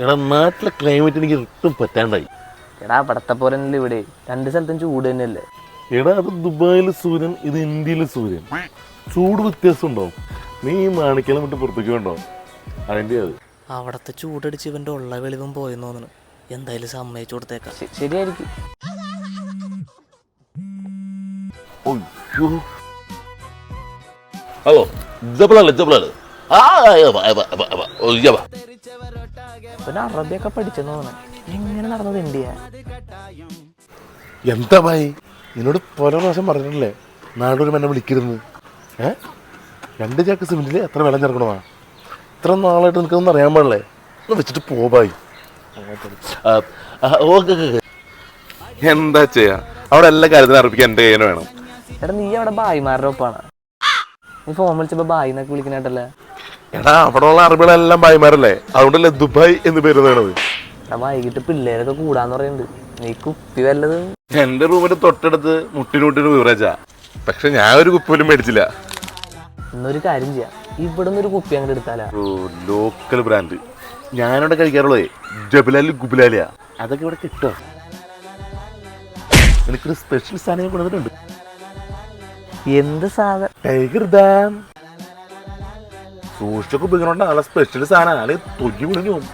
എടാ നാട്ടിലെ ക്ലൈമറ്റ് എനിക്ക് ഒട്ടും പറ്റാണ്ടായി. എടാ പടത്തെ പോരല്ലേ ഇവിടെ, രണ്ട് സ്ഥലത്തും ചൂട് തന്നെയല്ലേ. എടാ അത് ദുബായിലെ സൂര്യൻ, ഇത് ഇന്ത്യയിലെ സൂര്യൻ, ചൂട് വ്യത്യാസം ഉണ്ടാവും. നീ മാണിക്കലം വിട്ട് പുറത്തേക്ക് വേണ്ടോ? അതിൻ്റെ അത് അവിടത്തെ ചൂടടിച്ച് ഇവൻ്റെ ഉള്ള വെളിവും പോയെന്ന് തോന്നുന്നു. എന്തായാലും സമ്മതിച്ചു കൊടുത്തേക്കാം. ശരിയായിരിക്കും. ഹലോ, ജബലാണ്. പിന്നെ അറബിയൊക്കെ പഠിച്ചെന്ന് തോന്നുന്നു. എങ്ങനെ നടന്നത് ഇന്ത്യ? എന്താ ഭായി, നിന്നോട് പല പ്രാവശ്യം പറഞ്ഞിട്ടില്ലേ നാടൊരു എന്നെ വിളിക്കരുന്ന്? 2 ചാക്ക് സിമെന്റിൽ എത്ര വെള്ളം ചേർക്കണമാ? ഇത്ര നാളായിട്ട് നിനക്കൊന്നും അറിയാൻ പാടില്ലേ? ഒന്ന് വെച്ചിട്ട് പോ ഭായി. ഓക്കെ. എന്താ ചെയ്യാ, അവിടെ എല്ലാ കാര്യത്തിനും അറബിക്ക് എൻ്റെ കയ്യിൽ വേണം. എടാ നീ അവിടെ ബായിമാരുടെ ഒപ്പാണ്. നീ ഫോൺ വിളിച്ചപ്പോ ബായി എന്നൊക്കെ വിളിക്കണേട്ടല്ലേ? എടാ അവിടെ ഉള്ള അറബികളെല്ലാം ഭായിമാരല്ലേ, അതുകൊണ്ടല്ലേ ദുബായ് എന്ന് പേര് വേണത്. എടാ വൈകിട്ട് പിള്ളേരൊക്കെ കൂടാന്ന് പറയുന്നുണ്ട്. നീ കുപ്പി വല്ലത്? എന്റെ റൂമിന്റെ തൊട്ടടുത്ത് മുട്ടിനൂട്ടിന് വിവറേച്ചാ, പക്ഷെ ഞാൻ ഒരു കുപ്പി പോലും മേടിച്ചില്ല. എന്നൊരു കാര്യം ചെയ്യാം, ഇവിടുന്ന് ഒരു കുപ്പി അങ്ങോട്ട് എടുത്താലാ? ലോക്കൽ ബ്രാൻഡ് ഞാനിവിടെ കഴിക്കാറുള്ളേ ജബലാലി ഗുബലാലിയ. അതൊക്കെ ഇവിടെ കിട്ടോ? എനിക്കൊരു സ്പെഷ്യൽ സാധനം കൊണ്ടുവന്നിട്ടുണ്ട്. എന്ത് സാധനം? Tiger dam. സൂക്ഷിച്ചൊക്കെ ഉപയോഗിക്കണോണ്ട് നല്ല സ്പെഷ്യൽ സാധനം, അല്ലെങ്കിൽ തൊലി വിളിഞ്ഞു പോകും.